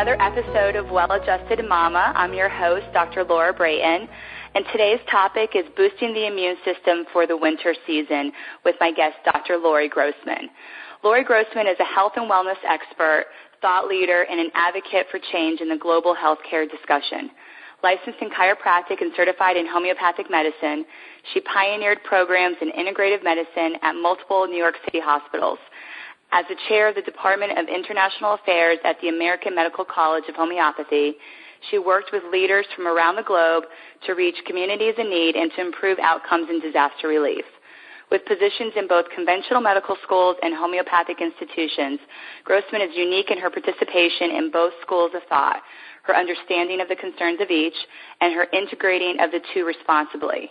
another episode of Well-Adjusted Mama. I'm your host, Dr. Laura Brayton, and today's topic is boosting the immune system for the winter season with my guest, Dr. Lauri Grossman. Lauri Grossman is a health and wellness expert, thought leader, and an advocate for change in the global healthcare discussion. Licensed in chiropractic and certified in homeopathic medicine, she pioneered programs in integrative medicine at multiple New York City hospitals. As the chair of the Department of International Affairs at the American Medical College of Homeopathy, she worked with leaders from around the globe to reach communities in need and to improve outcomes in disaster relief. With positions in both conventional medical schools and homeopathic institutions, Grossman is unique in her participation in both schools of thought, her understanding of the concerns of each, and her integrating of the two responsibly.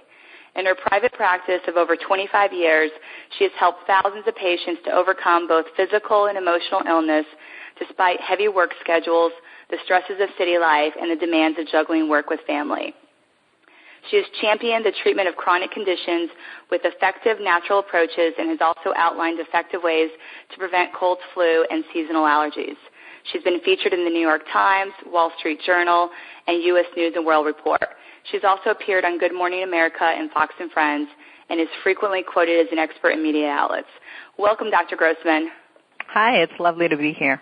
In her private practice of over 25 years, she has helped thousands of patients to overcome both physical and emotional illness despite heavy work schedules, the stresses of city life, and the demands of juggling work with family. She has championed the treatment of chronic conditions with effective natural approaches and has also outlined effective ways to prevent cold, flu, and seasonal allergies. She's been featured in the New York Times, Wall Street Journal, and U.S. News and World Report. She's also appeared on Good Morning America and Fox and Friends and is frequently quoted as an expert in media outlets. Welcome, Dr. Grossman. Hi, it's lovely to be here.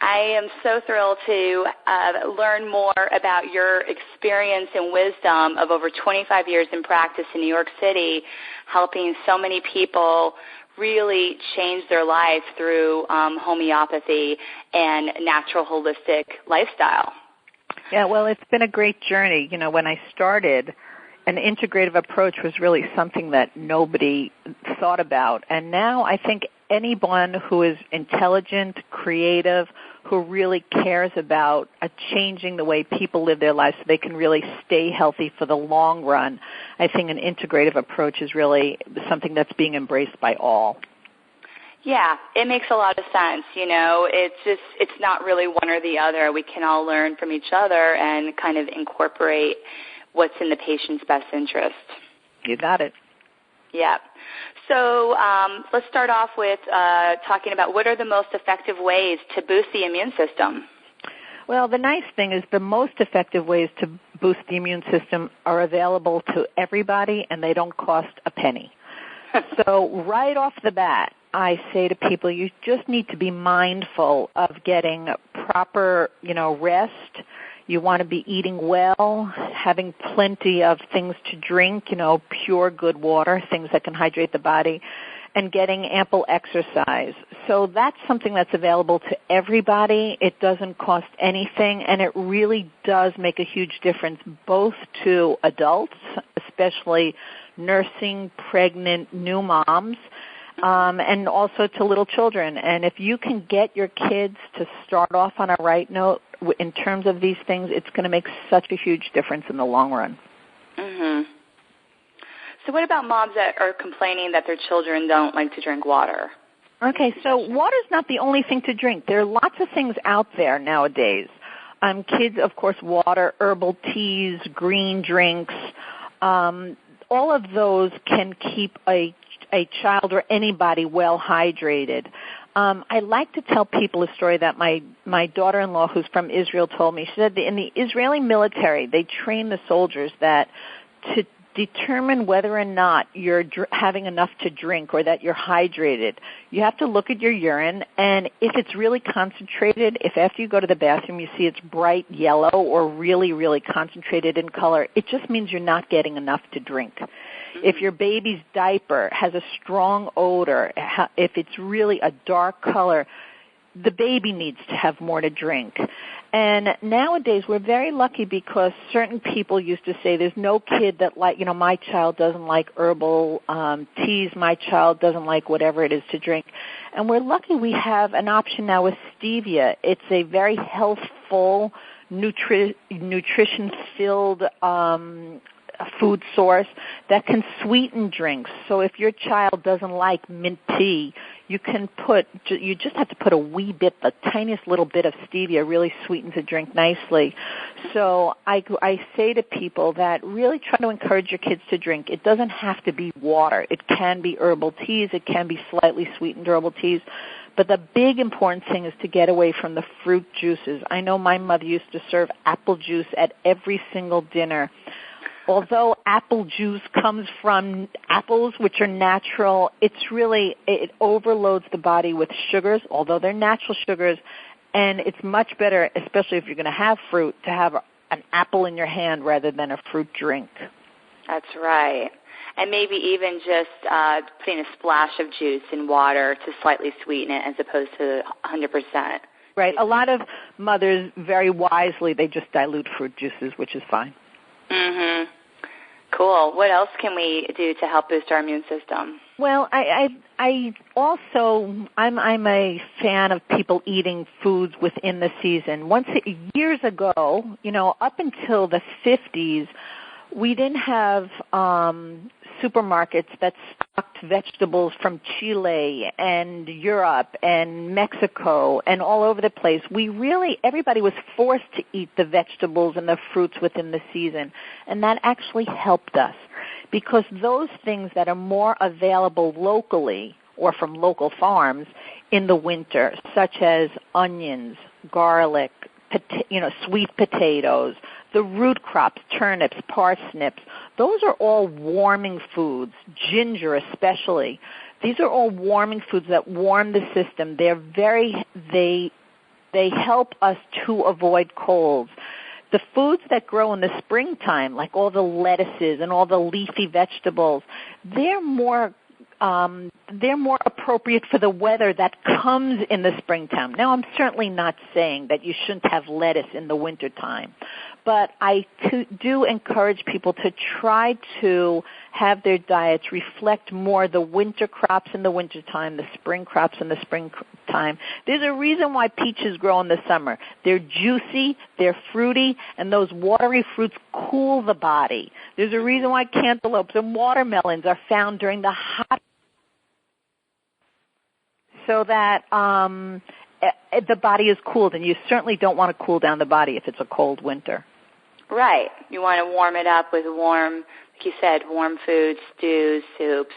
I am so thrilled to learn more about your experience and wisdom of over 25 years in practice in New York City, helping so many people really change their life through homeopathy and natural holistic lifestyle. Yeah, well, it's been a great journey. You know, when I started, an integrative approach was really something that nobody thought about. And now I think anyone who is intelligent, creative, who really cares about changing the way people live their lives so they can really stay healthy for the long run, I think an integrative approach is really something that's being embraced by all. Yeah, it makes a lot of sense. You know, it's not really one or the other. We can all learn from each other and kind of incorporate what's in the patient's best interest. You got it. Yeah. So let's start off with talking about what are the most effective ways to boost the immune system. Well, the nice thing is the most effective ways to boost the immune system are available to everybody, and they don't cost a penny. So right off the bat, I say to people, you just need to be mindful of getting proper, rest. You want to be eating well, having plenty of things to drink, pure good water, things that can hydrate the body, and getting ample exercise. So that's something that's available to everybody. It doesn't cost anything, and it really does make a huge difference both to adults, especially nursing, pregnant, new moms, and also to little children. And if you can get your kids to start off on a right note in terms of these things, it's going to make such a huge difference in the long run. Mm-hmm. So what about moms that are complaining that their children don't like to drink water? Okay, so water's not the only thing to drink. There are lots of things out there nowadays. Kids, of course, water, herbal teas, green drinks, all of those can keep a child or anybody well hydrated. I like to tell people a story that my daughter-in-law, who's from Israel, told me. She said in the Israeli military, they train the soldiers that to determine whether or not you're having enough to drink or that you're hydrated, you have to look at your urine, and if it's really concentrated, if after you go to the bathroom you see it's bright yellow or really, really concentrated in color, it just means you're not getting enough to drink. If your baby's diaper has a strong odor, if it's really a dark color, the baby needs to have more to drink. And nowadays we're very lucky because certain people used to say there's no kid that my child doesn't like herbal teas, my child doesn't like whatever it is to drink. And we're lucky we have an option now with stevia. It's a very healthful, nutrition-filled food source that can sweeten drinks. So if your child doesn't like mint tea, you just have to put a wee bit, the tiniest little bit of stevia really sweetens a drink nicely. So I say to people that really try to encourage your kids to drink. It doesn't have to be water. It can be herbal teas. It can be slightly sweetened herbal teas. But the big important thing is to get away from the fruit juices. I know my mother used to serve apple juice at every single dinner. Although apple juice comes from apples, which are natural, it overloads the body with sugars, although they're natural sugars, and it's much better, especially if you're going to have fruit, to have an apple in your hand rather than a fruit drink. That's right. And maybe even just putting a splash of juice in water to slightly sweeten it as opposed to 100%. Right. A lot of mothers, very wisely, they just dilute fruit juices, which is fine. Mm-hmm. Cool. What else can we do to help boost our immune system? Well, I'm a fan of people eating foods within the season. Years ago, up until the 50s, we didn't have supermarkets that stocked vegetables from Chile and Europe and Mexico and all over the place. Everybody was forced to eat the vegetables and the fruits within the season, and that actually helped us because those things that are more available locally or from local farms in the winter, such as onions, garlic, sweet potatoes, the root crops, turnips, parsnips, those are all warming foods, ginger especially. These are all warming foods that warm the system. They help us to avoid colds. The foods that grow in the springtime, like all the lettuces and all the leafy vegetables, they're more appropriate for the weather that comes in the springtime. Now, I'm certainly not saying that you shouldn't have lettuce in the wintertime, but I do encourage people to try to have their diets reflect more the winter crops in the wintertime, the spring crops in the springtime. There's a reason why peaches grow in the summer. They're juicy, they're fruity, and those watery fruits cool the body. There's a reason why cantaloupes and watermelons are found during the hot so that the body is cooled, and you certainly don't want to cool down the body if it's a cold winter. Right. You want to warm it up with warm, like you said, warm foods, stews, soups.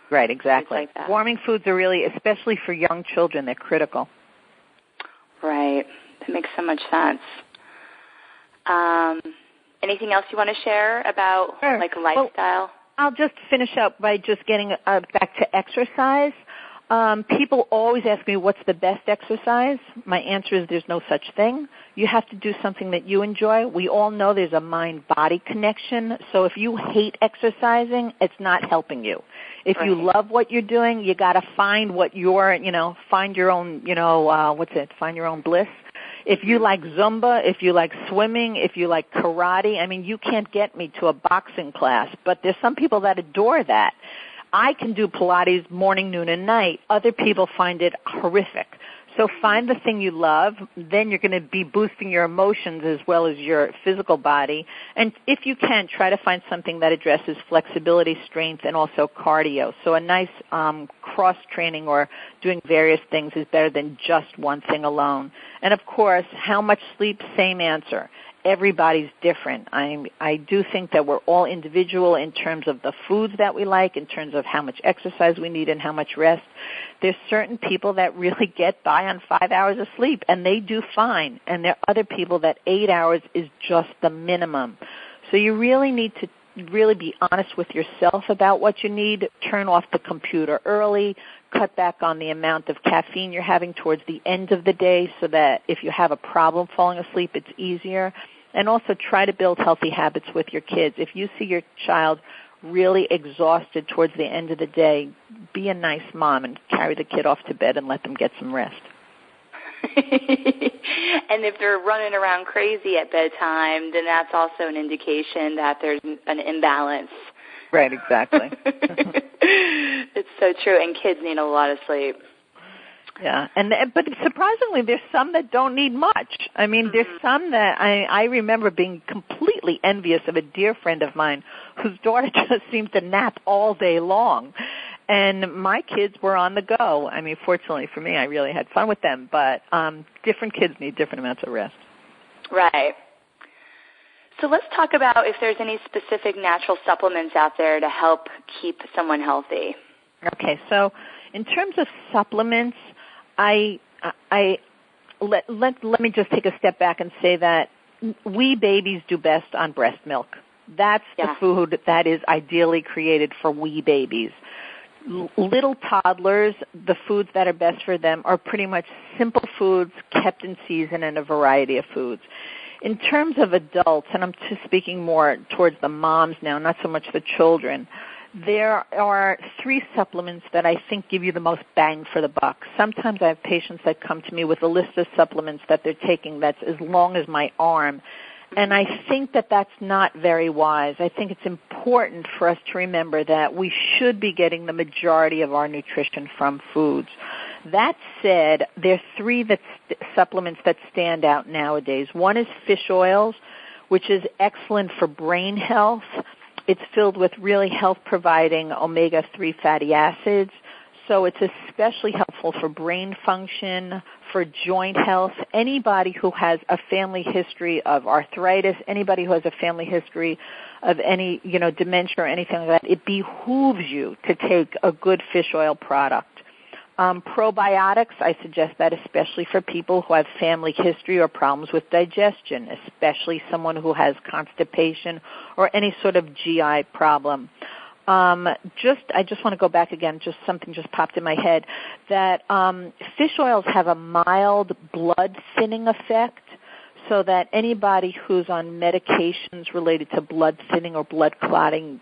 Right, exactly. Like that. Warming foods are really, especially for young children, they're critical. Right. That makes so much sense. Anything else you want to share about like lifestyle? Well, I'll just finish up by just getting back to exercise. People always ask me, what's the best exercise? My answer is there's no such thing. You have to do something that you enjoy. We all know there's a mind-body connection. So if you hate exercising, it's not helping you. If you love what you're doing, you got to find what find your own, find your own bliss. If you like Zumba, if you like swimming, if you like karate, you can't get me to a boxing class, but there's some people that adore that. I can do Pilates morning, noon, and night. Other people find it horrific. So find the thing you love. Then you're going to be boosting your emotions as well as your physical body. And if you can, try to find something that addresses flexibility, strength, and also cardio. So a nice cross-training or doing various things is better than just one thing alone. And, of course, how much sleep? Same answer. Everybody's different. I do think that we're all individual in terms of the foods that we like, in terms of how much exercise we need and how much rest. There's certain people that really get by on 5 hours of sleep, and they do fine. And there are other people that 8 hours is just the minimum. So you really need to really be honest with yourself about what you need. Turn off the computer early. Cut back on the amount of caffeine you're having towards the end of the day so that if you have a problem falling asleep, it's easier. And also try to build healthy habits with your kids. If you see your child really exhausted towards the end of the day, be a nice mom and carry the kid off to bed and let them get some rest. And if they're running around crazy at bedtime, then that's also an indication that there's an imbalance. Right, exactly. It's so true, and kids need a lot of sleep. Yeah, but surprisingly, there's some that don't need much. There's some that I remember being completely envious of a dear friend of mine whose daughter just seemed to nap all day long. And my kids were on the go. Fortunately for me, I really had fun with them. But different kids need different amounts of rest. Right. So let's talk about if there's any specific natural supplements out there to help keep someone healthy. Okay, so in terms of supplements, Let me just take a step back and say that we babies do best on breast milk. That's the food that is ideally created for wee babies. Little toddlers, the foods that are best for them are pretty much simple foods kept in season and a variety of foods. In terms of adults, and I'm just speaking more towards the moms now, not so much the children, there are 3 supplements that I think give you the most bang for the buck. Sometimes I have patients that come to me with a list of supplements that they're taking that's as long as my arm. And I think that that's not very wise. I think it's important for us to remember that we should be getting the majority of our nutrition from foods. That said, there are 3 supplements that stand out nowadays. One is fish oils, which is excellent for brain health. It's filled with really health-providing omega-3 fatty acids, so it's especially helpful for brain function, for joint health. Anybody who has a family history of arthritis, anybody who has a family history of any, dementia or anything like that, it behooves you to take a good fish oil product. Probiotics, I suggest that especially for people who have family history or problems with digestion, especially someone who has constipation or any sort of GI problem. I just want to go back again, something just popped in my head, that fish oils have a mild blood thinning effect, so that anybody who's on medications related to blood thinning or blood clotting,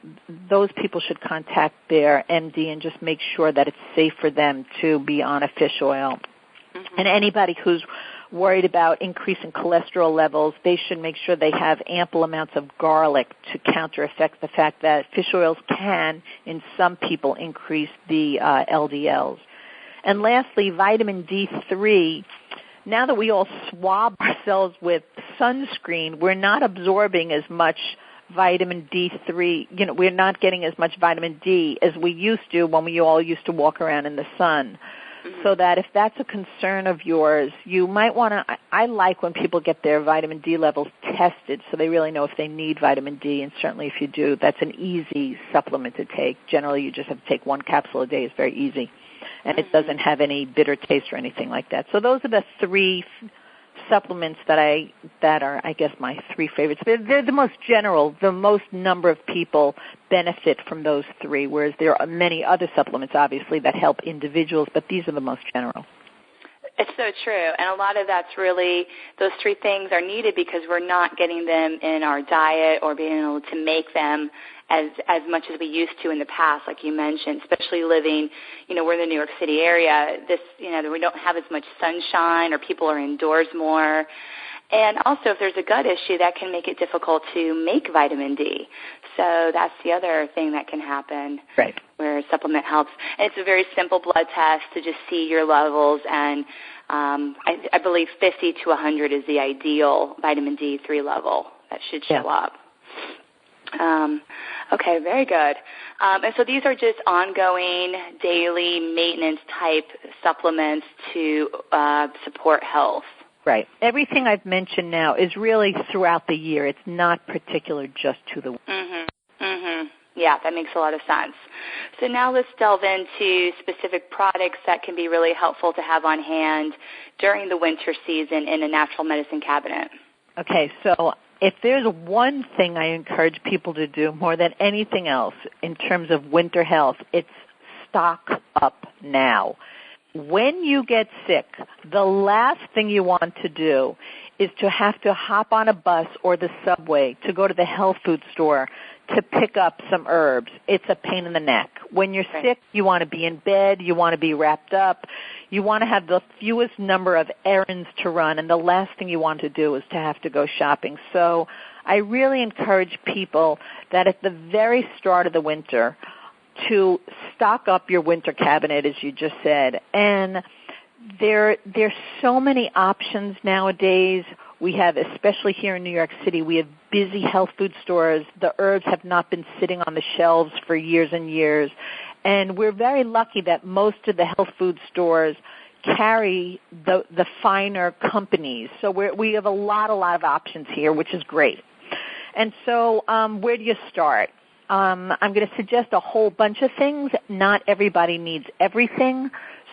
those people should contact their MD and just make sure that it's safe for them to be on a fish oil. Mm-hmm. And anybody who's worried about increasing cholesterol levels, they should make sure they have ample amounts of garlic to counter-effect the fact that fish oils can, in some people, increase the LDLs. And lastly, vitamin D3. Now that we all swab ourselves with sunscreen, we're not absorbing as much vitamin D3. We're not getting as much vitamin D as we used to when we all used to walk around in the sun. Mm-hmm. So that if that's a concern of yours, you might want to, I like when people get their vitamin D levels tested so they really know if they need vitamin D, and certainly if you do, that's an easy supplement to take. Generally, you just have to take 1 capsule a day. It's very easy. And it doesn't have any bitter taste or anything like that. So those are the 3 supplements that are, I guess, my 3 favorites. They're the most general. The most number of people benefit from those 3, whereas there are many other supplements, obviously, that help individuals, but these are the most general. It's so true, and a lot of that's really, those 3 things are needed because we're not getting them in our diet or being able to make them as much as we used to in the past, like you mentioned, especially living, we're in the New York City area, we don't have as much sunshine or people are indoors more. And also, if there's a gut issue, that can make it difficult to make vitamin D. So that's the other thing that can happen, right, where a supplement helps. And it's a very simple blood test to just see your levels, and I believe 50 to 100 is the ideal vitamin D3 level that should show up. Okay, very good. And so these are just ongoing, daily maintenance type supplements to support health. Right. Everything I've mentioned now is really throughout the year. It's not particular just to the winter. Mm-hmm. Mm-hmm. Yeah, that makes a lot of sense. So now let's delve into specific products that can be really helpful to have on hand during the winter season in a natural medicine cabinet. Okay, so if there's one thing I encourage people to do more than anything else in terms of winter health, it's stock up now. When you get sick, the last thing you want to do is to have to hop on a bus or the subway to go to the health food store to pick up some herbs. It's a pain in the neck. When you're sick, you want to be in bed, you want to be wrapped up, you want to have the fewest number of errands to run, and the last thing you want to do is to have to go shopping. So I really encourage people that at the very start of the winter to stock up your winter cabinet, as you just said. And there's so many options nowadays. We have, especially here in New York City, we have busy health food stores. The herbs have not been sitting on the shelves for years and years. And we're very lucky that most of the health food stores carry the finer companies. So we have a lot of options here, which is great. And so where do you start? I'm going to suggest a whole bunch of things. Not everybody needs everything.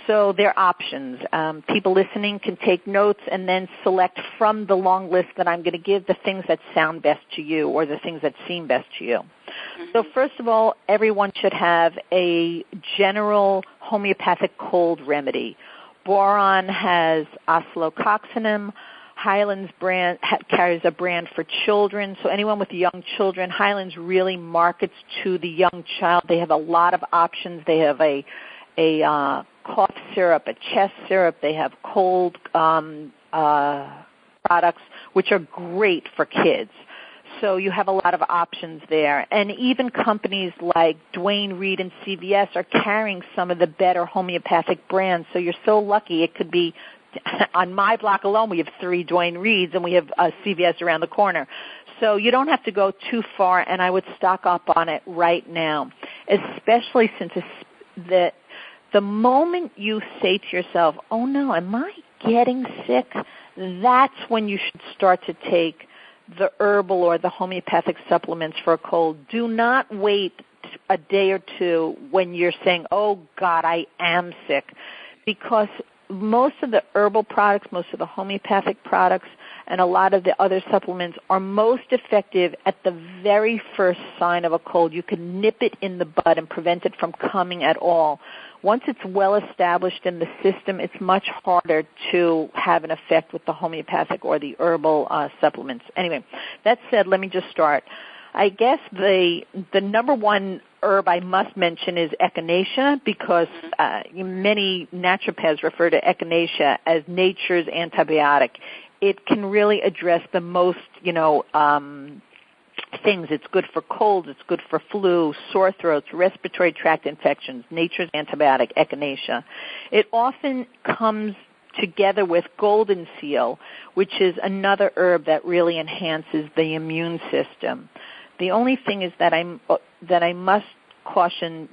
So there are options. People listening can take notes and then select from the long list that I'm going to give the things that sound best to you or the things that seem best to you. Mm-hmm. So first of all, everyone should have a general homeopathic cold remedy. Boron has oscillococcinum. Highlands brand carries a brand for children. So anyone with young children, Highlands really markets to the young child. They have a lot of options. They have a cough syrup, a chest syrup. They have cold products, which are great for kids. So you have a lot of options there. And even companies like Duane Reade and CVS are carrying some of the better homeopathic brands. So you're so lucky. It could be, on my block alone, we have 3 Duane Reades, and we have CVS around the corner. So you don't have to go too far, and I would stock up on it right now, especially since the moment you say to yourself, oh, no, am I getting sick? That's when you should start to take the herbal or the homeopathic supplements for a cold. Do not wait a day or two when you're saying, oh, God, I am sick, because most of the herbal products, most of the homeopathic products, and a lot of the other supplements are most effective at the very first sign of a cold. You can nip it in the bud and prevent it from coming at all. Once it's well established in the system, it's much harder to have an effect with the homeopathic or the herbal supplements. Anyway, that said, let me just start. I guess the number one herb I must mention is echinacea, because many naturopaths refer to echinacea as nature's antibiotic. It can really address the most, things. It's good for colds, it's good for flu, sore throats, respiratory tract infections, nature's antibiotic, echinacea. It often comes together with golden seal, which is another herb that really enhances the immune system. The only thing is that I must caution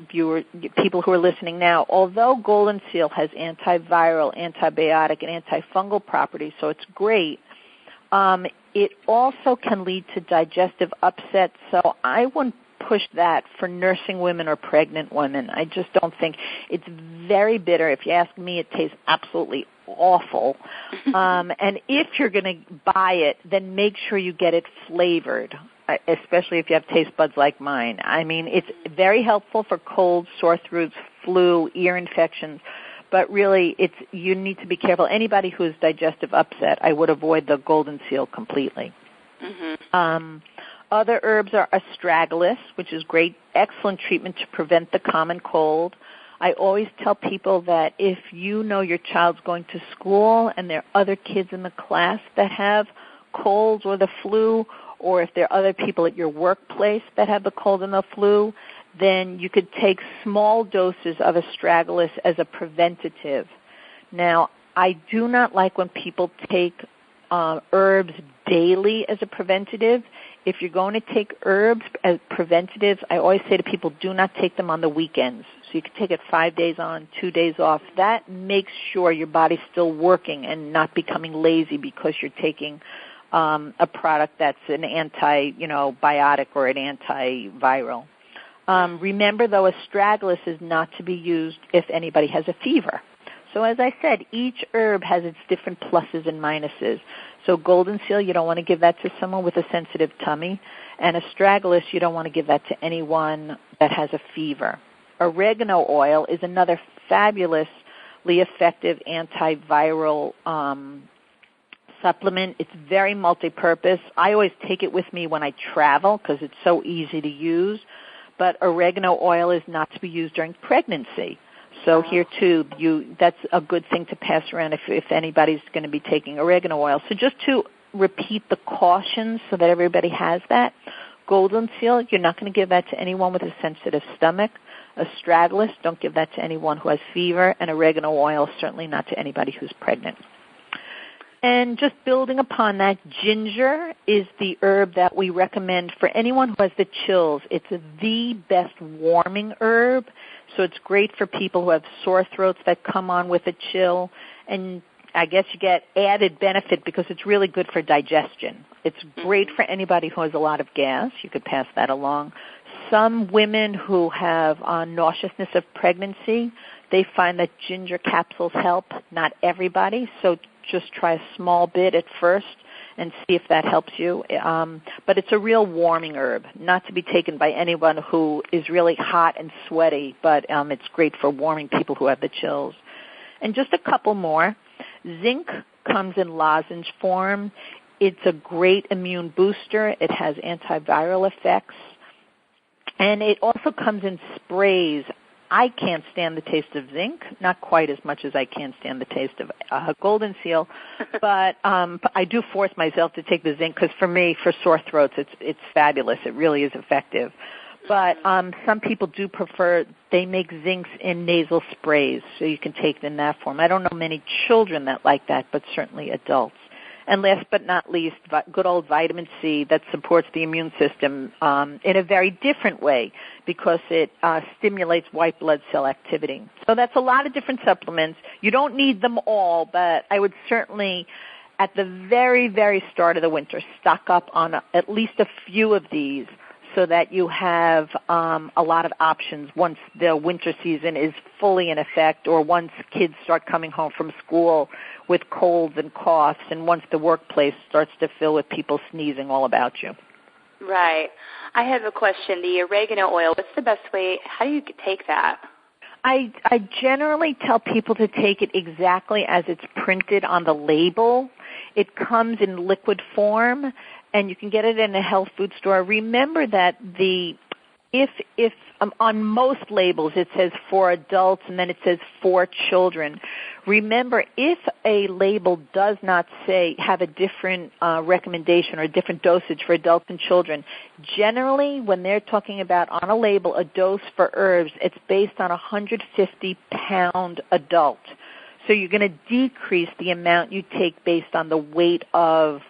people who are listening now, although golden seal has antiviral, antibiotic, and antifungal properties, so it's great, it also can lead to digestive upset, so I wouldn't push that for nursing women or pregnant women. I just don't think. It's very bitter. If you ask me, it tastes absolutely awful. And if you're going to buy it, then make sure you get it flavored, especially if you have taste buds like mine. I mean, it's very helpful for colds, sore throats, flu, ear infections, but really you need to be careful. Anybody who is digestive upset, I would avoid the golden seal completely. Mm-hmm. Other herbs are astragalus, which is great, excellent treatment to prevent the common cold. I always tell people that if you know your child's going to school and there are other kids in the class that have colds or the flu, or if there are other people at your workplace that have the cold and the flu, then you could take small doses of astragalus as a preventative. Now, I do not like when people take herbs daily as a preventative. If you're going to take herbs as preventatives, I always say to people, do not take them on the weekends. So you can take it 5 days on, 2 days off. That makes sure your body's still working and not becoming lazy because you're taking a product that's an biotic or an antiviral. Remember, though, astragalus is not to be used if anybody has a fever. So as I said, each herb has its different pluses and minuses. So golden seal, you don't want to give that to someone with a sensitive tummy. And astragalus, you don't want to give that to anyone that has a fever. Oregano oil is another fabulously effective antiviral supplement. It's very multi-purpose. I always take it with me when I travel because it's so easy to use. But oregano oil is not to be used during pregnancy. So here, too, that's a good thing to pass around if anybody's going to be taking oregano oil. So just to repeat the cautions so that everybody has that, golden seal, you're not going to give that to anyone with a sensitive stomach. Astragalus, don't give that to anyone who has fever. And oregano oil, certainly not to anybody who's pregnant. And just building upon that, ginger is the herb that we recommend for anyone who has the chills. It's the best warming herb, so it's great for people who have sore throats that come on with a chill. And I guess you get added benefit because it's really good for digestion. It's great for anybody who has a lot of gas. You could pass that along. some women who have nauseousness of pregnancy, they find that ginger capsules help. Not everybody, so just try a small bit at first and see if that helps you. But it's a real warming herb, not to be taken by anyone who is really hot and sweaty, but it's great for warming people who have the chills. And just a couple more. Zinc comes in lozenge form. It's a great immune booster. It has antiviral effects. And it also comes in sprays. I can't stand the taste of zinc, not quite as much as I can stand the taste of golden seal, but I do force myself to take the zinc because for me, for sore throats, it's fabulous. It really is effective. But some people do prefer, they make zincs in nasal sprays, so you can take them in that form. I don't know many children that like that, but certainly adults. And last but not least, good old vitamin C that supports the immune system in a very different way because it stimulates white blood cell activity. So that's a lot of different supplements. You don't need them all, but I would certainly, at the very, very start of the winter, stock up on at least a few of these so that you have a lot of options once the winter season is fully in effect or once kids start coming home from school with colds and coughs and once the workplace starts to fill with people sneezing all about you. Right. I have a question. The oregano oil, what's the best way? How do you take that? I generally tell people to take it exactly as it's printed on the label. It comes in liquid form, and you can get it in a health food store. Remember that if on most labels it says for adults and then it says for children. Remember, if a label does not say have a different recommendation or a different dosage for adults and children, generally when they're talking about on a label a dose for herbs, it's based on a 150-pound adult. So you're going to decrease the amount you take based on the weight of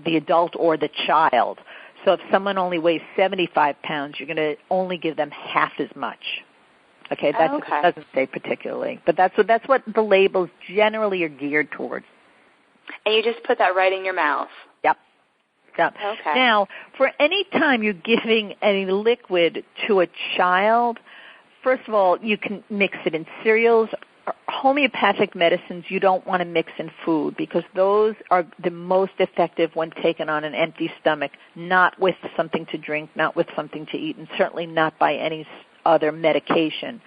the adult or the child. So if someone only weighs 75 pounds, you're going to only give them half as much. Okay, that doesn't say particularly, but that's what the labels generally are geared towards. And you just put that right in your mouth. Yep. Okay. Now, for any time you're giving any liquid to a child, first of all, you can mix it in cereals. Homeopathic medicines you don't want to mix in food because those are the most effective when taken on an empty stomach, not with something to drink, not with something to eat, and certainly not by any other medication.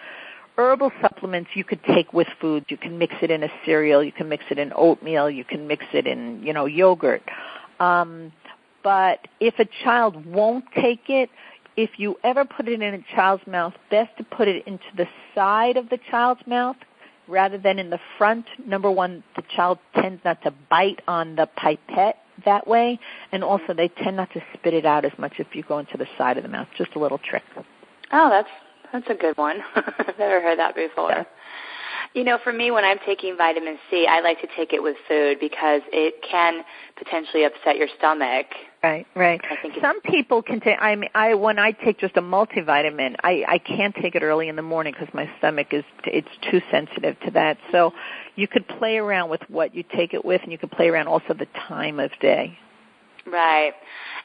Herbal supplements you could take with food. You can mix it in a cereal. You can mix it in oatmeal. You can mix it in, yogurt. But if a child won't take it, if you ever put it in a child's mouth, best to put it into the side of the child's mouth rather than in the front. Number one, the child tends not to bite on the pipette that way, and also they tend not to spit it out as much if you go into the side of the mouth. Just a little trick. Oh, that's a good one. I've never heard that before. Yeah. For me, when I'm taking vitamin C, I like to take it with food because it can potentially upset your stomach. Right. Some people can take. When I take just a multivitamin, I can't take it early in the morning because my stomach it's too sensitive to that. So you could play around with what you take it with, and you could play around also the time of day. Right.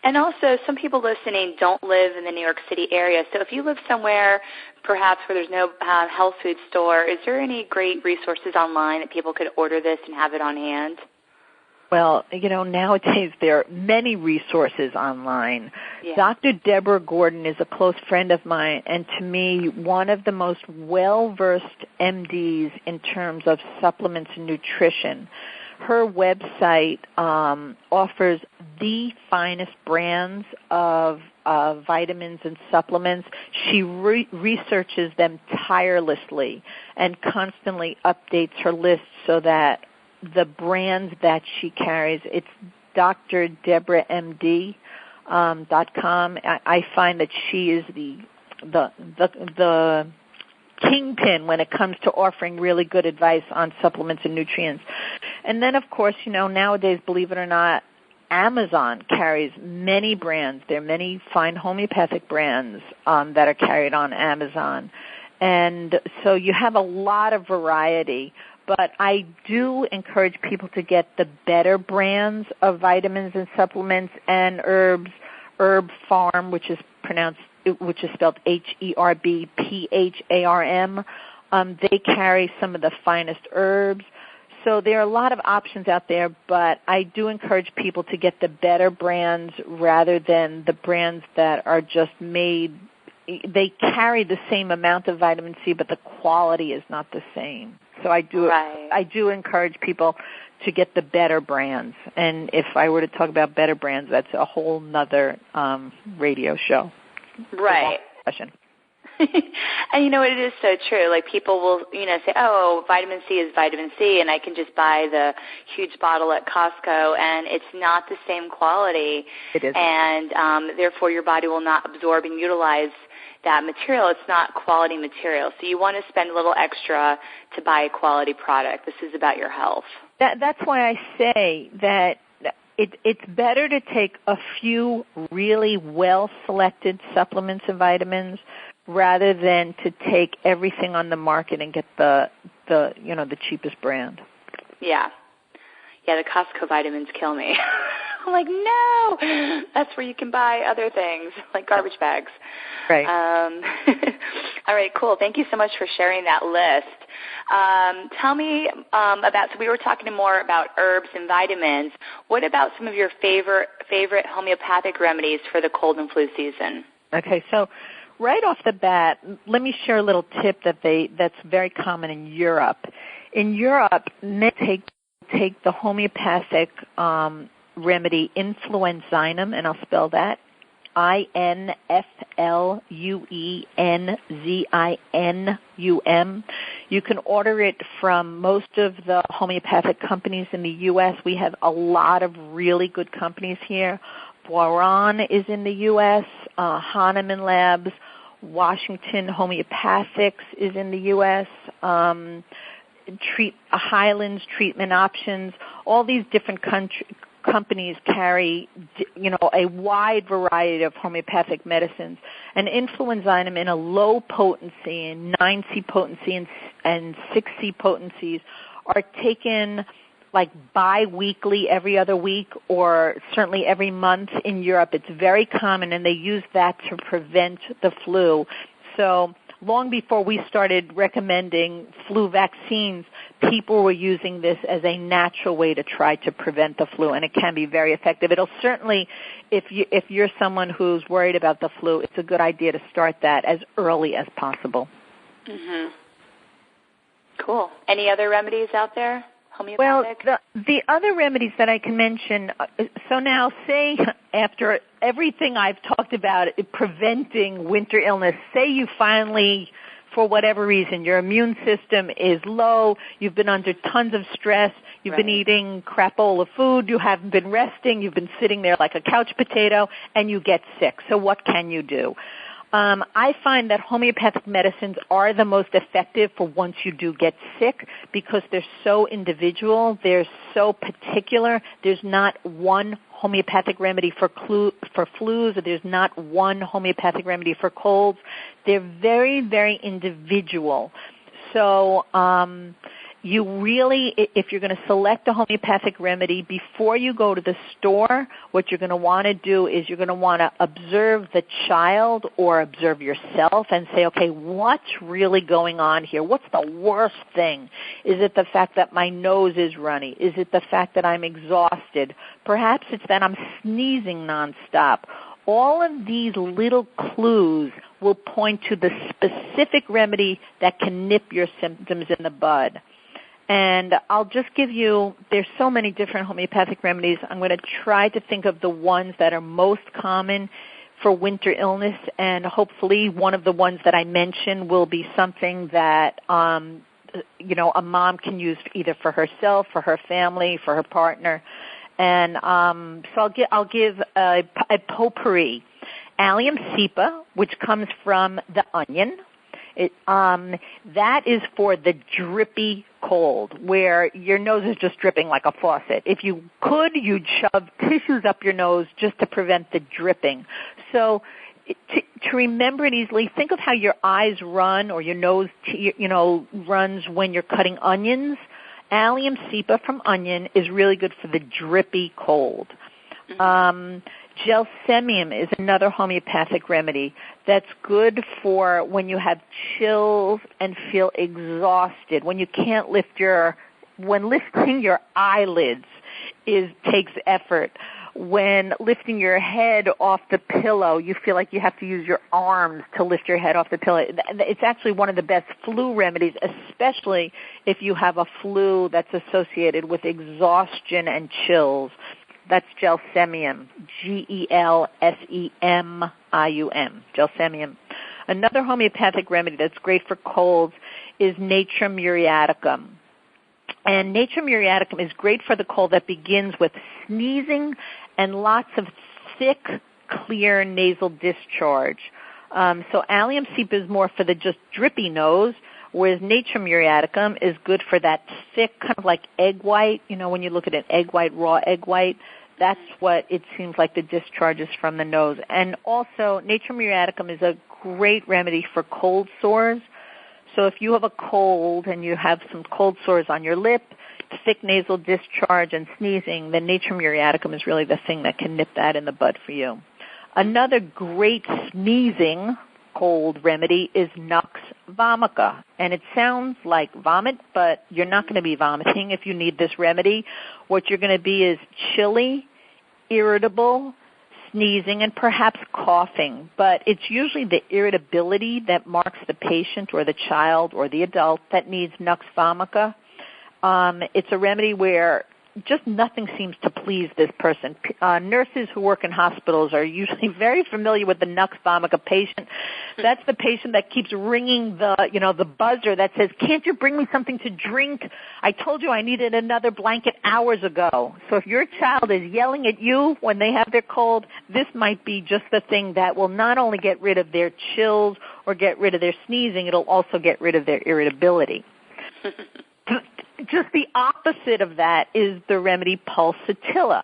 And also, some people listening don't live in the New York City area. So if you live somewhere perhaps where there's no health food store, is there any great resources online that people could order this and have it on hand? Well, nowadays there are many resources online. Yeah. Dr. Deborah Gordon is a close friend of mine, and to me, one of the most well-versed MDs in terms of supplements and nutrition. Her website offers the finest brands of vitamins and supplements. She researches them tirelessly and constantly updates her list so that the brands that she carries, it's drdeborahmd.com. I find that she is the kingpin when it comes to offering really good advice on supplements and nutrients. And then, of course, nowadays, believe it or not, Amazon carries many brands. There are many fine homeopathic brands that are carried on Amazon. And so you have a lot of variety. But I do encourage people to get the better brands of vitamins and supplements and herbs. Herb Farm, which is pronounced which is spelled HERBPHARM. They carry some of the finest herbs. So there are a lot of options out there, but I do encourage people to get the better brands rather than the brands that are just made. They carry the same amount of vitamin C, but the quality is not the same. So I do encourage people to get the better brands. And if I were to talk about better brands, that's a whole nother radio show. Right. And you know, it is so true. Like people will, say, oh, vitamin C is vitamin C, and I can just buy the huge bottle at Costco, and it's not the same quality. It isn't. And therefore your body will not absorb and utilize that material. It's not quality material. So you want to spend a little extra to buy a quality product. This is about your health. That's why I say that it's better to take a few really well-selected supplements and vitamins rather than to take everything on the market and get the cheapest brand. Yeah. Yeah, the Costco vitamins kill me. I'm like, no, that's where you can buy other things, like garbage bags. Right. All right, cool. Thank you so much for sharing that list. Tell me about, so we were talking more about herbs and vitamins. What about some of your favorite homeopathic remedies for the cold and flu season? Okay, so right off the bat, let me share a little tip that's very common in Europe. In Europe, they take the homeopathic remedy influenzinum, and I'll spell that, INFLUENZINUM. You can order it from most of the homeopathic companies in the U.S. We have a lot of really good companies here. Boiron is in the U.S., Hahnemann Labs, Washington Homeopathics is in the U.S., Highlands Treatment Options. All these different companies carry, a wide variety of homeopathic medicines. And influenzinum in a low potency, in 9C potency and 6C potencies, are taken like bi-weekly, every other week, or certainly every month in Europe. It's very common, and they use that to prevent the flu. So long before we started recommending flu vaccines, people were using this as a natural way to try to prevent the flu, and it can be very effective. It'll certainly, if you're someone who's worried about the flu, it's a good idea to start that as early as possible. Mm-hmm. Cool. Any other remedies out there? Well, the other remedies that I can mention, so now say after everything I've talked about preventing winter illness, say you finally, for whatever reason, your immune system is low, you've been under tons of stress, you've been eating crapola food, you haven't been resting, you've been sitting there like a couch potato, and you get sick. So what can you do? I find that homeopathic medicines are the most effective for once you do get sick because they're so individual, they're so particular. There's not one homeopathic remedy for flus, or there's not one homeopathic remedy for colds. They're very, very individual. So you really, if you're going to select a homeopathic remedy, before you go to the store, what you're going to want to do is you're going to want to observe the child or observe yourself and say, okay, what's really going on here? What's the worst thing? Is it the fact that my nose is runny? Is it the fact that I'm exhausted? Perhaps it's that I'm sneezing nonstop. All of these little clues will point to the specific remedy that can nip your symptoms in the bud. And I'll just give you, there's so many different homeopathic remedies. I'm going to try to think of the ones that are most common for winter illness, and hopefully one of the ones that I mentioned will be something that, a mom can use either for herself, for her family, for her partner. And so I'll give a potpourri. Allium cepa, which comes from the onion. That is for the drippy cold, where your nose is just dripping like a faucet. If you could, you'd shove tissues up your nose just to prevent the dripping. So to remember it easily, think of how your eyes run or your nose, runs when you're cutting onions. Allium cepa from onion is really good for the drippy cold. Gelsemium is another homeopathic remedy that's good for when you have chills and feel exhausted, when you can't when lifting your eyelids takes effort, when lifting your head off the pillow, you feel like you have to use your arms to lift your head off the pillow. It's actually one of the best flu remedies, especially if you have a flu that's associated with exhaustion and chills. That's Gelsemium, Gelsemium, Gelsemium. Another homeopathic remedy that's great for colds is Natrum muriaticum. And Natrum muriaticum is great for the cold that begins with sneezing and lots of thick, clear nasal discharge. So Allium cepa is more for the just drippy nose, whereas Natrum muriaticum is good for that thick, kind of like egg white. You know, when you look at an egg white, raw egg white, that's what it seems like the discharge is from the nose. And also, Natrum muriaticum is a great remedy for cold sores. So if you have a cold and you have some cold sores on your lip, thick nasal discharge and sneezing, then Natrum muriaticum is really the thing that can nip that in the bud for you. Another great sneezing cold remedy is Nux vomica. And it sounds like vomit, but you're not going to be vomiting if you need this remedy. What you're going to be is chilly, irritable, sneezing, and perhaps coughing. But it's usually the irritability that marks the patient or the child or the adult that needs Nux vomica. It's a remedy where just nothing seems to please this person. Nurses who work in hospitals are usually very familiar with the Nux vomica patient. That's the patient that keeps ringing the buzzer that says, "Can't you bring me something to drink? I told you I needed another blanket hours ago." So if your child is yelling at you when they have their cold, this might be just the thing that will not only get rid of their chills or get rid of their sneezing, it'll also get rid of their irritability. Just the opposite of that is the remedy pulsatilla.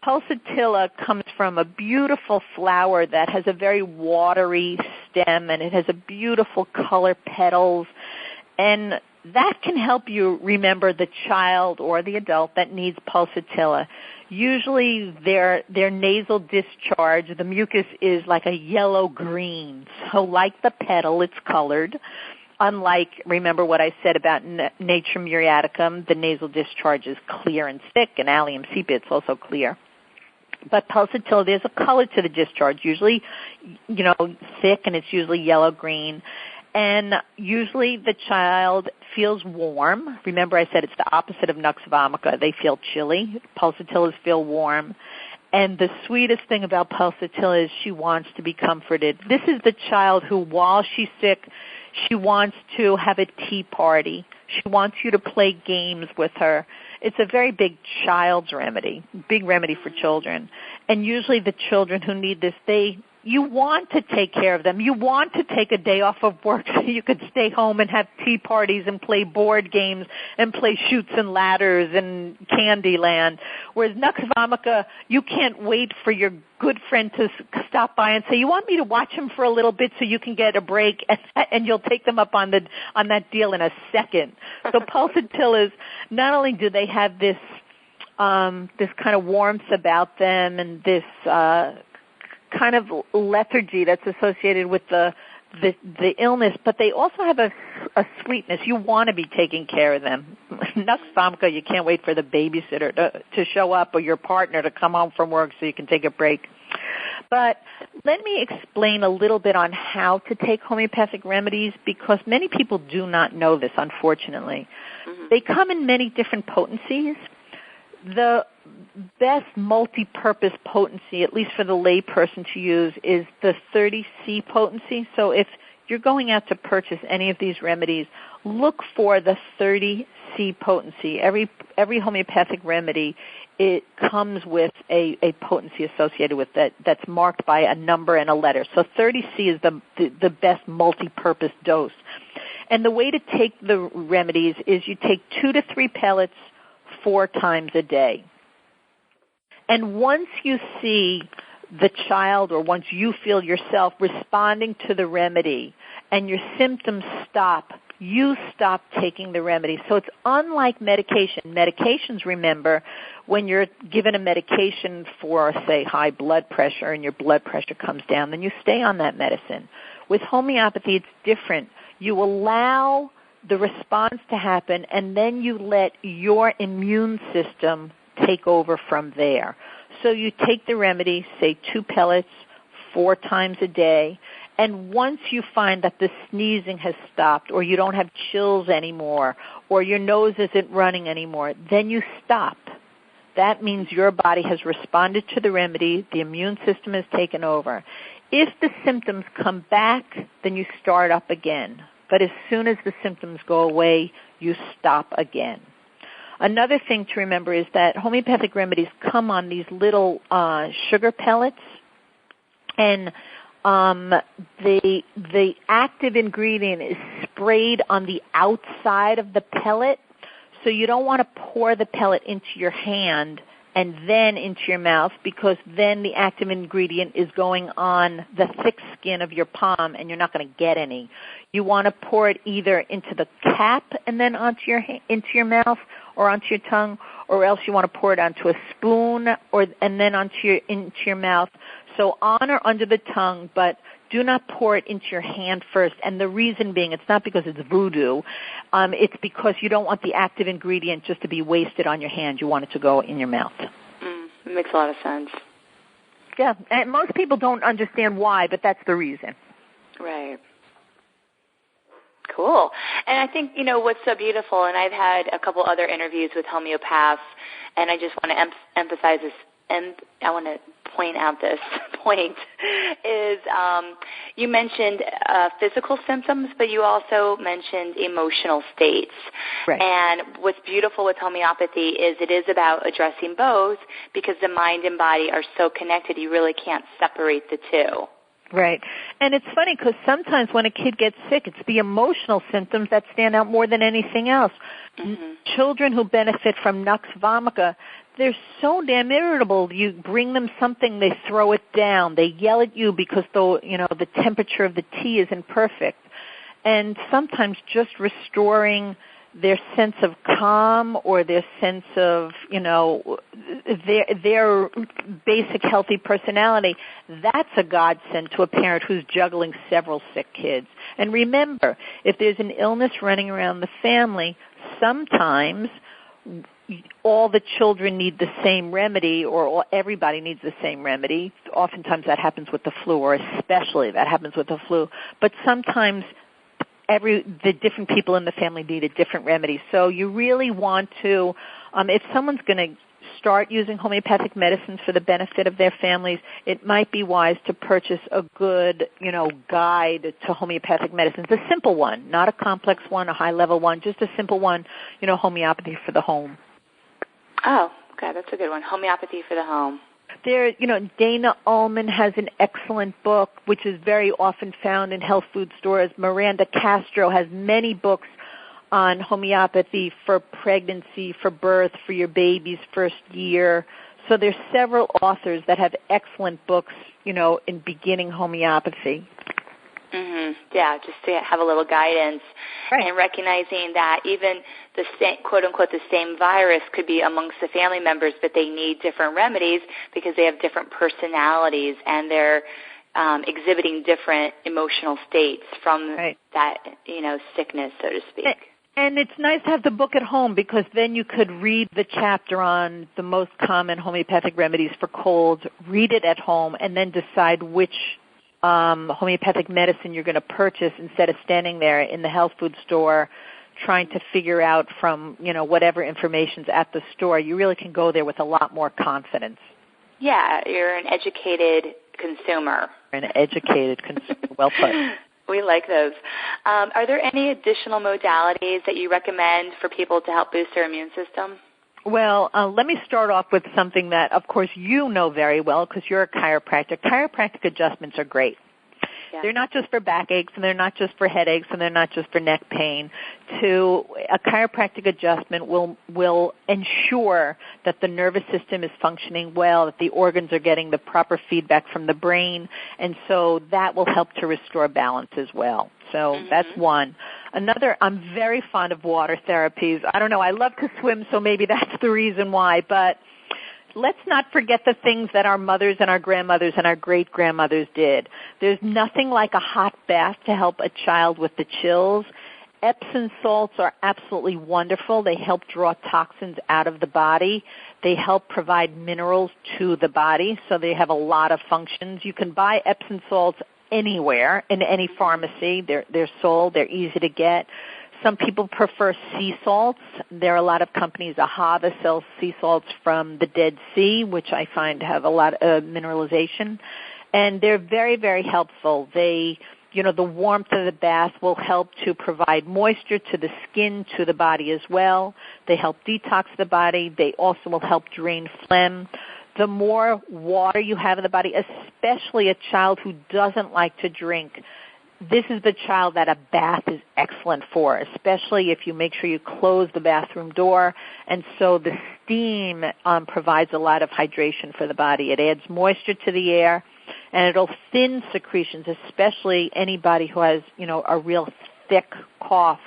Pulsatilla comes from a beautiful flower that has a very watery stem, and it has a beautiful color petals, and that can help you remember the child or the adult that needs pulsatilla. Usually their nasal discharge, the mucus is like a yellow-green, so like the petal, it's colored. Unlike, remember what I said about Natrum muriaticum, the nasal discharge is clear and thick, and Allium cepa, it's also clear. But pulsatilla, there's a color to the discharge, usually, thick, and it's usually yellow-green. And usually the child feels warm. Remember I said it's the opposite of Nux vomica. They feel chilly. Pulsatillas feel warm. And the sweetest thing about pulsatilla is she wants to be comforted. This is the child who, while she's sick, she wants to have a tea party. She wants you to play games with her. It's a very big child's remedy, big remedy for children. And usually the children who need this, you want to take care of them. You want to take a day off of work so you could stay home and have tea parties and play board games and play Chutes and Ladders and Candyland. Whereas Nux vomica, you can't wait for your good friend to stop by and say, "You want me to watch him for a little bit so you can get a break?" And you'll take them up on that deal in a second. So pulsatillas, not only do they have this kind of warmth about them and this kind of lethargy that's associated with the illness, but they also have a sweetness. You want to be taking care of them. Nux vomica, you can't wait for the babysitter to show up or your partner to come home from work so you can take a break. But let me explain a little bit on how to take homeopathic remedies, because many people do not know this, unfortunately. Mm-hmm. They come in many different potencies. The best multi-purpose potency, at least for the lay person to use, is the 30C potency. So if you're going out to purchase any of these remedies, look for the 30C potency. Every homeopathic remedy, it comes with a potency associated with that that's marked by a number and a letter. So 30C is the best multi-purpose dose. And the way to take the remedies is you take 2 to 3 pellets 4 times a day. And once you see the child, or once you feel yourself responding to the remedy and your symptoms stop, you stop taking the remedy. So it's unlike medication. Medications, remember, when you're given a medication for, say, high blood pressure and your blood pressure comes down, then you stay on that medicine. With homeopathy, it's different. You allow the response to happen, and then you let your immune system take over from there. So you take the remedy, say 2 pellets 4 times a day, and once you find that the sneezing has stopped, or you don't have chills anymore, or your nose isn't running anymore, then you stop. That means your body has responded to the remedy, the immune system has taken over. If the symptoms come back, then you start up again. But as soon as the symptoms go away, you stop again. Another thing to remember is that homeopathic remedies come on these little sugar pellets, and the active ingredient is sprayed on the outside of the pellet, so you don't want to pour the pellet into your hand and then into your mouth, because then the active ingredient is going on the thick skin of your palm and you're not going to get any. You want to pour it either into the cap and then into your mouth or onto your tongue, or else you want to pour it onto a spoon and then into your mouth. So on or under the tongue, but do not pour it into your hand first. And the reason being, it's not because it's voodoo. It's because you don't want the active ingredient just to be wasted on your hand. You want it to go in your mouth. It makes a lot of sense. Yeah, and most people don't understand why, but that's the reason. Right. Cool. And I think, what's so beautiful, and I've had a couple other interviews with homeopaths, and I just want to emphasize this, and I want to point out this point, is you mentioned physical symptoms, but you also mentioned emotional states. Right. And what's beautiful with homeopathy is it is about addressing both, because the mind and body are so connected, you really can't separate the two. Right. And it's funny because sometimes when a kid gets sick, it's the emotional symptoms that stand out more than anything else. Mm-hmm. Children who benefit from nux vomica, they're so damn irritable. You bring them something, they throw it down. They yell at you because the temperature of the tea isn't perfect. And sometimes just restoring their sense of calm or their sense of, their basic healthy personality, that's a godsend to a parent who's juggling several sick kids. And remember, if there's an illness running around the family, sometimes all the children need the same remedy, or everybody needs the same remedy. Oftentimes that happens with the flu, or especially that happens with the flu. But sometimes the different people in the family need a different remedy. So you really want to, if someone's going to start using homeopathic medicines for the benefit of their families, it might be wise to purchase a good, guide to homeopathic medicines. A simple one, not a complex one, a high-level one, just a simple one, homeopathy for the home. Oh, okay, that's a good one. Homeopathy for the home. There, Dana Ullman has an excellent book, which is very often found in health food stores. Miranda Castro has many books on homeopathy for pregnancy, for birth, for your baby's first year. So there's several authors that have excellent books, in beginning homeopathy. Mm-hmm. Yeah, just to have a little guidance. Right. And recognizing that even the same, quote-unquote, the same virus could be amongst the family members, but they need different remedies because they have different personalities and they're exhibiting different emotional states from that, sickness, so to speak. And it's nice to have the book at home, because then you could read the chapter on the most common homeopathic remedies for colds, read it at home, and then decide which homeopathic medicine you're going to purchase, instead of standing there in the health food store trying to figure out from, whatever information's at the store. You really can go there with a lot more confidence. Yeah, you're an educated consumer. An educated consumer. Well put. We like those. Are there any additional modalities that you recommend for people to help boost their immune system? Well, let me start off with something that, of course, you know very well because you're a chiropractor. Chiropractic adjustments are great. Yeah. They're not just for backaches, and they're not just for headaches, and they're not just for neck pain. A chiropractic adjustment will ensure that the nervous system is functioning well, that the organs are getting the proper feedback from the brain, and so that will help to restore balance as well. So that's one. Another, I'm very fond of water therapies. I don't know, I love to swim, so maybe that's the reason why, but let's not forget the things that our mothers and our grandmothers and our great-grandmothers did. There's nothing like a hot bath to help a child with the chills. Epsom salts are absolutely wonderful. They help draw toxins out of the body. They help provide minerals to the body, so they have a lot of functions. You can buy Epsom salts anywhere, in any pharmacy. They're sold. They're easy to get. Some people prefer sea salts. There are a lot of companies, Ahava sells sea salts from the Dead Sea, which I find have a lot of mineralization. And they're very, very helpful. The warmth of the bath will help to provide moisture to the skin, to the body as well. They help detox the body. They also will help drain phlegm. The more water you have in the body, especially a child who doesn't like to drink, this is the child that a bath is excellent for, especially if you make sure you close the bathroom door. And so the steam provides a lot of hydration for the body. It adds moisture to the air, and it'll thin secretions, especially anybody who has, a real thick cough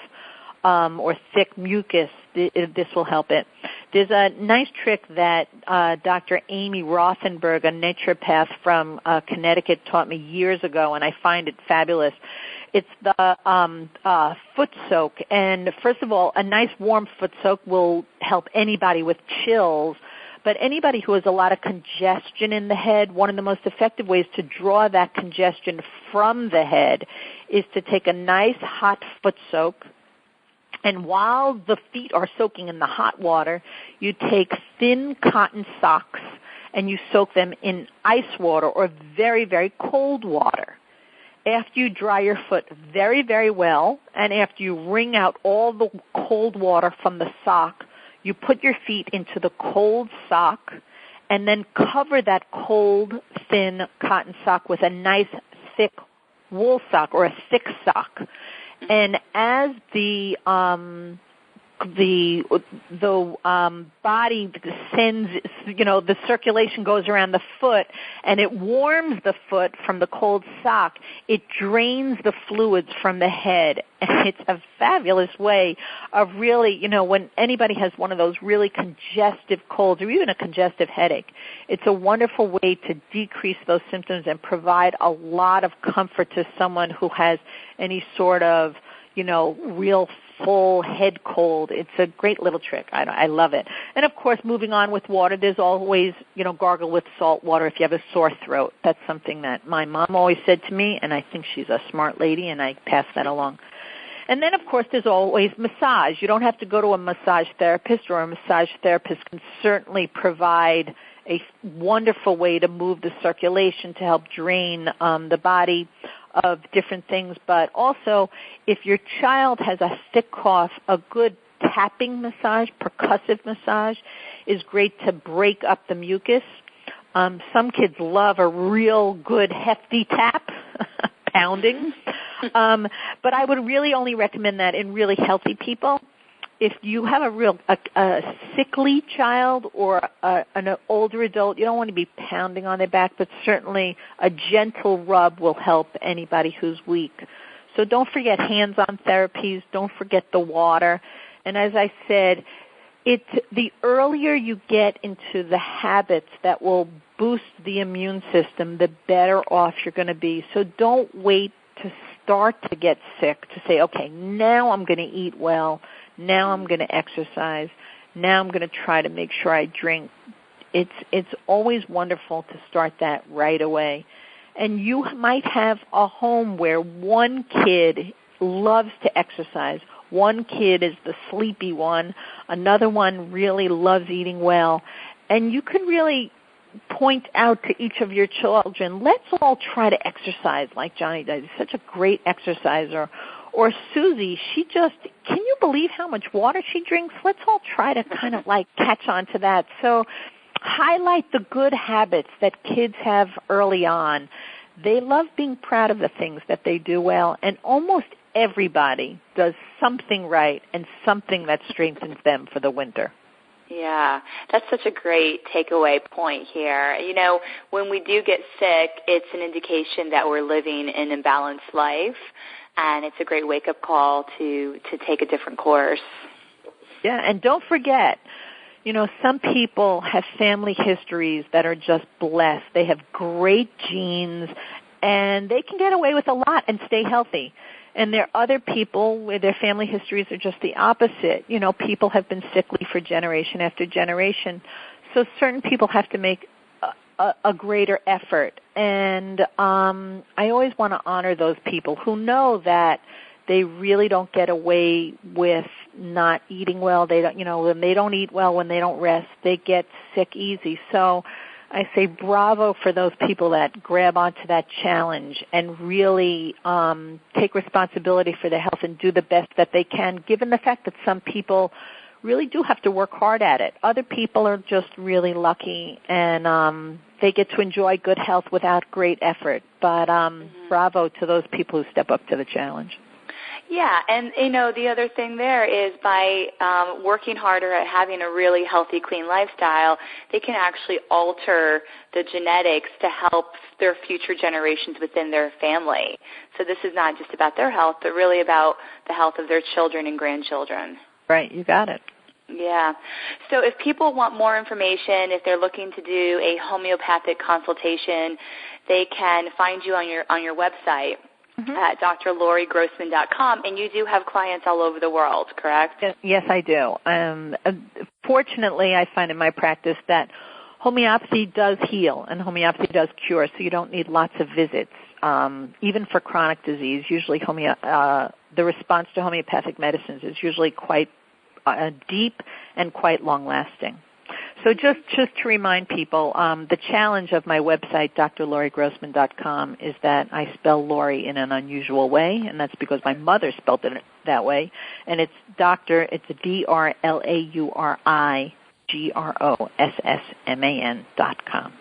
or thick mucus. This will help it. There's a nice trick that Dr. Amy Rothenberg, a naturopath from Connecticut, taught me years ago, and I find it fabulous. It's the foot soak. And first of all, a nice warm foot soak will help anybody with chills. But anybody who has a lot of congestion in the head, one of the most effective ways to draw that congestion from the head is to take a nice hot foot soak. And while the feet are soaking in the hot water, you take thin cotton socks and you soak them in ice water or very, very cold water. After you dry your foot very, very well, and after you wring out all the cold water from the sock, you put your feet into the cold sock and then cover that cold, thin cotton sock with a nice, thick wool sock or a thick sock. And as the body sends, the circulation goes around the foot and it warms the foot from the cold sock, it drains the fluids from the head. And it's a fabulous way of really, when anybody has one of those really congestive colds or even a congestive headache, it's a wonderful way to decrease those symptoms and provide a lot of comfort to someone who has any sort of, real full head cold. It's a great little trick. I love it. And, of course, moving on with water, there's always, gargle with salt water if you have a sore throat. That's something that my mom always said to me, and I think she's a smart lady, and I pass that along. And then, of course, there's always massage. You don't have to go to a massage therapist, or a massage therapist can certainly provide a wonderful way to move the circulation to help drain the body of different things. But also, if your child has a thick cough, a good tapping massage, percussive massage, is great to break up the mucus. Some kids love a real good hefty tap, pounding. But I would really only recommend that in really healthy people. If you have a sickly child or an older adult, you don't want to be pounding on their back, but certainly a gentle rub will help anybody who's weak. So don't forget hands-on therapies. Don't forget the water. And as I said, the earlier you get into the habits that will boost the immune system, the better off you're going to be. So don't wait to start to get sick to say, okay, now I'm going to eat well. Now I'm going to exercise. Now I'm going to try to make sure I drink. It's always wonderful to start that right away. And you might have a home where one kid loves to exercise. One kid is the sleepy one. Another one really loves eating well. And you can really point out to each of your children, let's all try to exercise like Johnny does. He's such a great exerciser. Or Susie, can you believe how much water she drinks? Let's all try to kind of catch on to that. So highlight the good habits that kids have early on. They love being proud of the things that they do well, and almost everybody does something right and something that strengthens them for the winter. Yeah, that's such a great takeaway point here. When we do get sick, it's an indication that we're living an imbalanced life. And it's a great wake-up call to take a different course. Yeah, and don't forget, some people have family histories that are just blessed. They have great genes, and they can get away with a lot and stay healthy. And there are other people where their family histories are just the opposite. People have been sickly for generation after generation. So certain people have to make a greater effort. And I always want to honor those people who know that they really don't get away with not eating well. They don't, when they don't eat well, when they don't rest, they get sick easy. So I say bravo for those people that grab onto that challenge and really take responsibility for their health and do the best that they can, given the fact that some people really do have to work hard at it. Other people are just really lucky, and they get to enjoy good health without great effort. But bravo to those people who step up to the challenge. Yeah, and, the other thing there is by working harder at having a really healthy, clean lifestyle, they can actually alter the genetics to help their future generations within their family. So this is not just about their health, but really about the health of their children and grandchildren. Right, you got it. Yeah. So if people want more information, if they're looking to do a homeopathic consultation, they can find you on your website. At drlaurigrossman.com, and you do have clients all over the world, correct? Yes, I do. Fortunately, I find in my practice that homeopathy does heal and homeopathy does cure, so you don't need lots of visits. Even for chronic disease, usually the response to homeopathic medicines is usually quite deep and quite long-lasting. So just to remind people, the challenge of my website, drlaurigrossman.com, is that I spell Lauri in an unusual way, and that's because my mother spelled it that way. And it's it's DRlaurigrossman.com.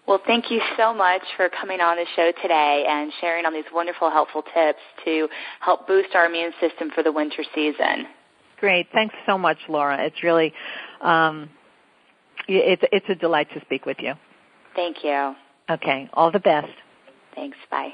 Well, thank you so much for coming on the show today and sharing all these wonderful, helpful tips to help boost our immune system for the winter season. Great. Thanks so much, Laura. It's really... It's a delight to speak with you. Thank you. Okay. All the best. Thanks. Bye.